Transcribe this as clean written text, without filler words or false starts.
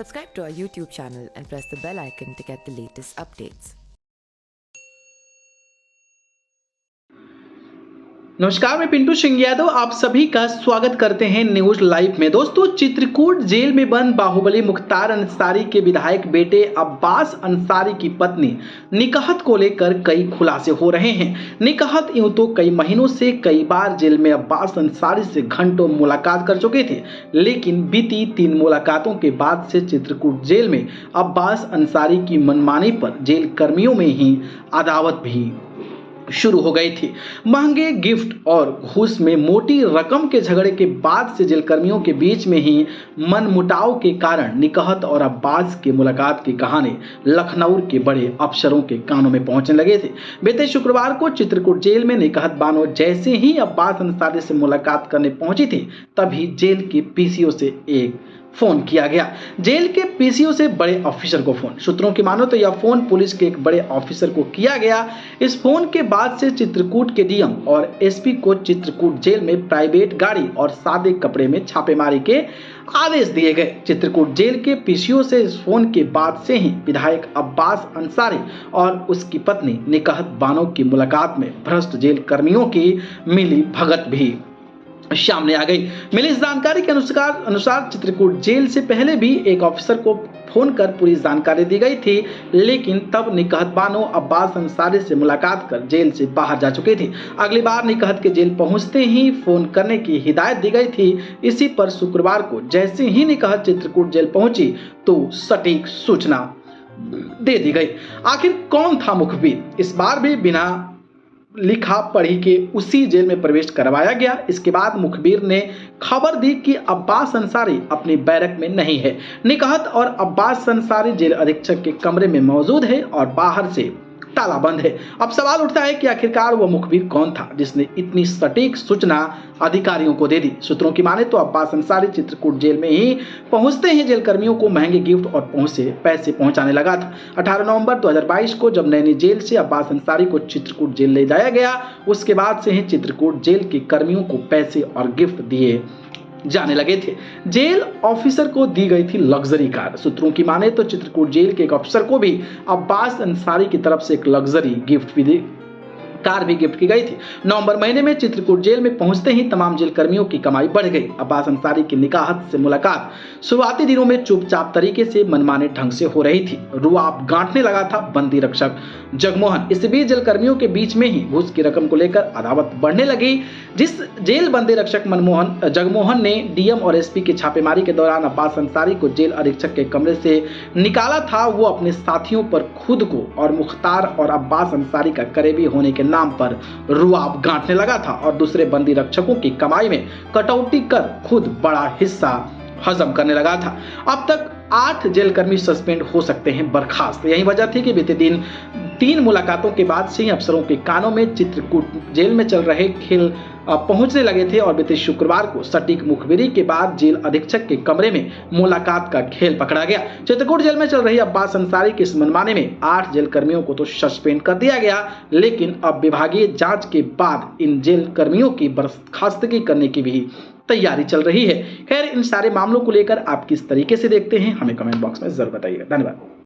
Subscribe to our YouTube channel and press the bell icon to get the latest updates. नमस्कार, मैं पिंटू सिंह यादव आप सभी का स्वागत करते हैं न्यूज लाइव में। दोस्तों, चित्रकूट जेल में बंद बाहुबली मुख्तार अंसारी के विधायक बेटे अब्बास अंसारी की पत्नी निकाहत को लेकर कई खुलासे हो रहे हैं। निकाहत यूं तो कई महीनों से कई बार जेल में अब्बास अंसारी से घंटों मुलाकात कर चुके थे, लेकिन बीती 3 मुलाकातों के बाद से चित्रकूट जेल में अब्बास अंसारी की मनमानी पर जेल कर्मियों में ही अदावत भी शुरू हो गई थी। महंगे गिफ्ट और घूस में मोटी रकम के झगड़े के बाद से जेल कर्मियों के बीच में ही मनमुटाव के कारण निकाहत और अब्बास की मुलाकात की कहानी लखनऊ के बड़े अफसरों के कानों में पहुंचने लगे थे। बीते शुक्रवार को चित्रकूट जेल में निकाहत बानो जैसे ही अब्बास अंसारी से मुलाकात करने पहुंची थी, तभी जेल के पीसीओ से एक फोन किया गया। जेल के पीसीओ से बड़े ऑफिसर को फोन। सूत्रों की मानो तो यह फोन पुलिस के एक बड़े ऑफिसर को किया गया। इस फोन के बाद से चित्रकूट के डीएम और एसपी को चित्रकूट जेल में प्राइवेट गाड़ी और सादे कपड़े में छापेमारी के आदेश दिए गए। चित्रकूट जेल के पीसीओ से इस फोन के बाद से ही विधायक अब्बास अंसारी और उसकी पत्नी निकाहत बानो की मुलाकात में भ्रष्ट जेल कर्मियों की मिली भगत भी सामने आ गई। मिली इस जानकारी के अनुसार चित्रकूट जेल से पहले भी एक ऑफिसर को फोन कर पूरी जानकारी दी गई थी, लेकिन तब निकाहत बानो अब्बास अंसारी से मुलाकात कर जेल से बाहर जा चुके थे। अगली बार निकाहत के जेल पहुंचते ही फोन करने की हिदायत दी गई थी। इसी पर शुक्रवार को जैसे ही निकाहत चित्रकूट जेल पहुंची तो सटीक सूचना दे दी गई। आखिर कौन था मुखबिर? इस बार भी बिना लिखा पढ़ी के उसी जेल में प्रवेश करवाया गया। इसके बाद मुखबिर ने खबर दी कि अब्बास अंसारी अपनी बैरक में नहीं है। निकाहत और अब्बास अंसारी जेल अधीक्षक के कमरे में मौजूद है और बाहर से ताला बंद है। अब सवाल उठता है कि आखिरकार वह मुखबिर कौन था जिसने इतनी सटीक सूचना अधिकारियों को दे दी। सूत्रों की माने तो अब्बास अंसारी चित्रकूट जेल में ही पहुंचते ही जेल कर्मियों को महंगे गिफ्ट और पैसे पहुंचाने लगा था। 18 नवंबर 2022 को जब नैनी जेल से अब्बास अंसारी को चित्रकूट जेल ले जाया गया, उसके बाद से ही चित्रकूट जेल के कर्मियों को पैसे और गिफ्ट दिए जाने लगे थे। जेल ऑफिसर को दी गई थी लग्जरी कार। सूत्रों की माने तो चित्रकूट जेल के एक ऑफिसर को भी अब्बास अंसारी की तरफ से एक लग्जरी कार भी गिफ्ट की गई थी। नवंबर महीने में चित्रकूट जेल में पहुंचते ही तमाम जेल कर्मियों की कमाई बढ़ गई। अब्बास अंसारी की निकाहत से मुलाकात शुरुआती दिनों में चुपचाप तरीके से मनमाने ढंग से हो रही थी। रुआब गांठने लगा था बंदी रक्षक जगमोहन। इस बीच जेल कर्मियों के बीच में ही घूस की रकम को लेकर अदावत बढ़ने लगी। जिस जेल बंदी रक्षक जगमोहन ने डीएम और एसपी की छापेमारी के दौरान अब्बास अंसारी को जेल अधीक्षक के कमरे से निकाला था, वो अपने साथियों पर खुद को और मुख्तार और अब्बास अंसारी का करीबी होने के नाम पर रुआब गांठने लगा था और दूसरे बंदी रक्षकों की कमाई में कटौती कर खुद बड़ा हिस्सा हजम करने लगा था। अब तक 8 जेल कर्मी सस्पेंड हो सकते हैं बर्खास्त। यही वजह थी कि बीते दिन 3 मुलाकातों के बाद से ही अफसरों के कानों में चित्रकूट जेल में चल रहे खेल पहुंचने लगे थे और बीते शुक्रवार को सटीक मुखबिरी के बाद जेल अधीक्षक के कमरे में मुलाकात का खेल पकड़ा गया। चित्रकूट जेल में चल रही अब्बास अंसारी के इस मनमाने में 8 जेल कर्मियों को तो सस्पेंड कर दिया गया, लेकिन अब विभागीय जांच के बाद इन जेल कर्मियों की बर्खास्तगी करने की भी तैयारी चल रही है। खैर, इन सारे मामलों को लेकर आप किस तरीके से देखते हैं, हमें कमेंट बॉक्स में जरूर बताइएगा। धन्यवाद।